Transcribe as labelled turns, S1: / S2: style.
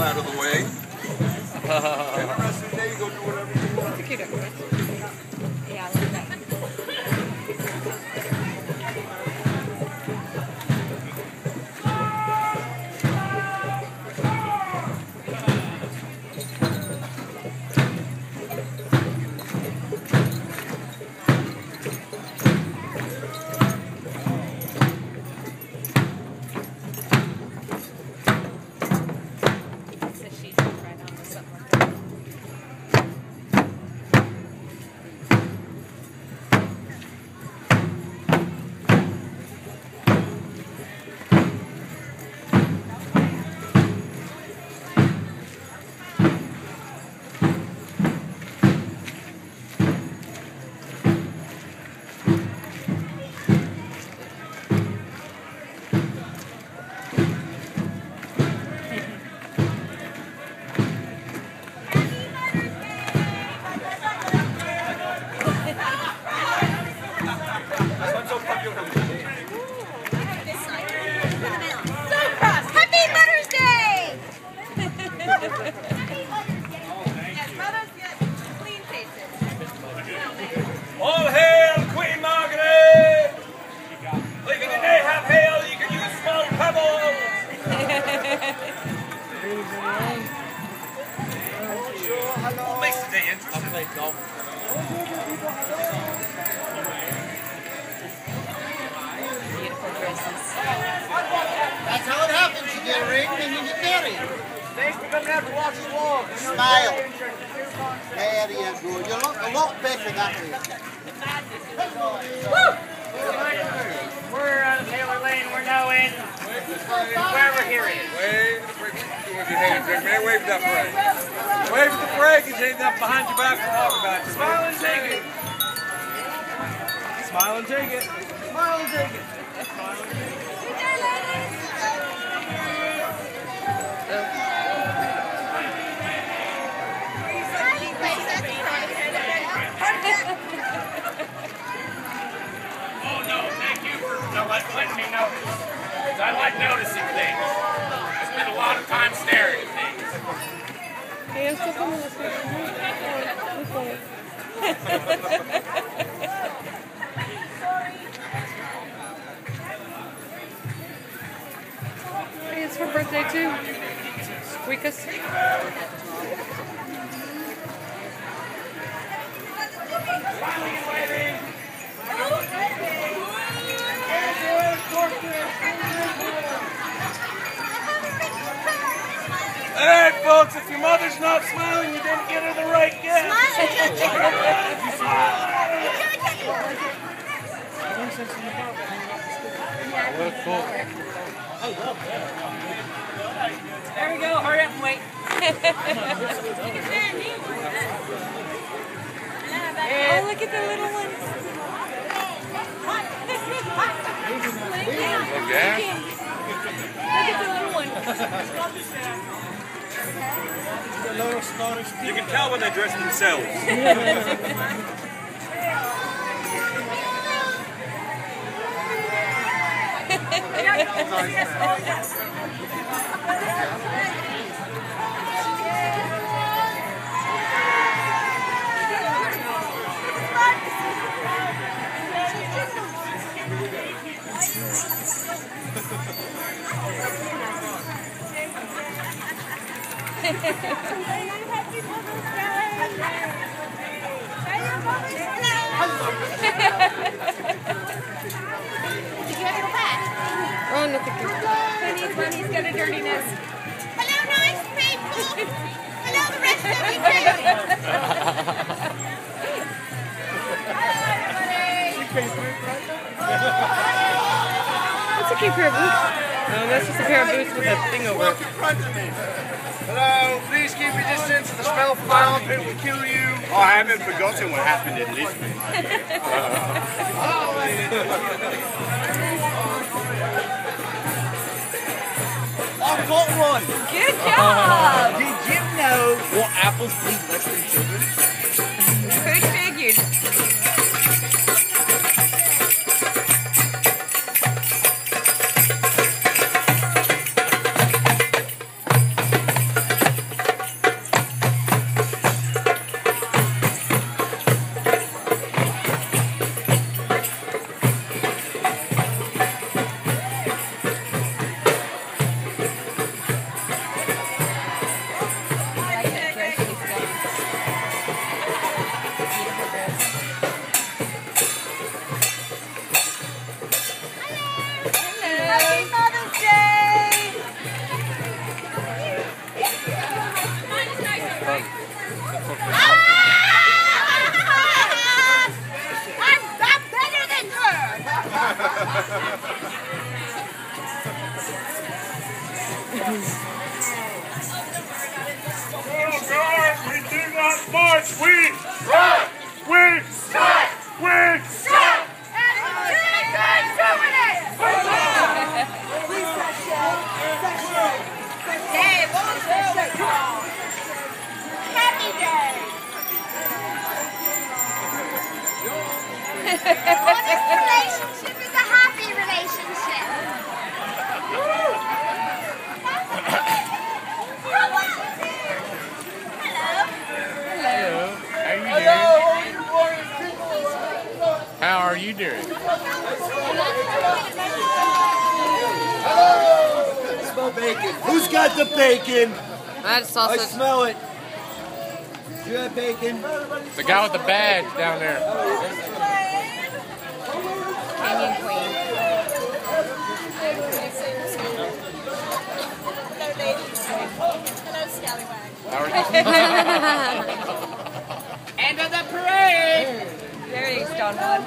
S1: out of the way. And the rest of the day you go do whatever you want.
S2: That's a cute outfit. Yeah, I love that.
S1: All hail Queen Margaret! Leaving the Nahab hail, you can use small pebbles! Makes the day interesting.
S2: Beautiful dresses.
S3: That's how it happens. You get a ring and you get married.
S4: Thanks for coming out to watch us walk.
S3: Smile. There you go. You look a lot better that way.
S4: Woo! We're on Taylor Lane. We're now in wherever here is.
S1: Wave the flag. With your hands there, man. Wave that flag. Wave the flag and ain't that behind your back and talk about it. Smile and take it. Smile and take it. Smile and take it. Smile and take it.
S4: Letting me notice. I like noticing things. I spend a lot of time staring at things.
S2: Hey, I'm still coming this way. Hey, it's her birthday too. Squeakus.
S1: Alright folks, if your mother's not smiling, you didn't get her the right gift.
S4: There we go. Hurry up and wait.
S2: Oh, look at the little ones.
S1: Okay.
S2: Look at the little one.
S1: You can tell when they dress themselves.
S2: Oh, no, thank you. Honey's got a dirty nose.
S5: Hello, nice people. Hello, the rest of you too.
S2: That's a cute pair of boots. No, that's just a pair of boots with a thing over it.
S4: Hello, please keep your distance. The smell from my armpit will kill you.
S1: Oh, I haven't forgotten what happened in Lisbon.
S3: I've got one.
S2: Good job.
S3: Did you know what apples bleed less than children?
S2: Who figured?
S4: guard, we do not march, we strike! We strike! We strike!
S5: And it's really good doing it! Hey, what was that called? Happy Day! Honest relationship is a happy relationship.
S4: How are you doing?
S6: Smell bacon. Who's got the bacon?
S2: That's
S6: I
S2: sausage.
S6: smell it. Do you have bacon?
S4: The guy with the badge down there.
S2: Canyon Queen.
S5: Hello, Scallywag.
S4: How are you?
S5: End of the parade!
S2: There he is, Don Juan.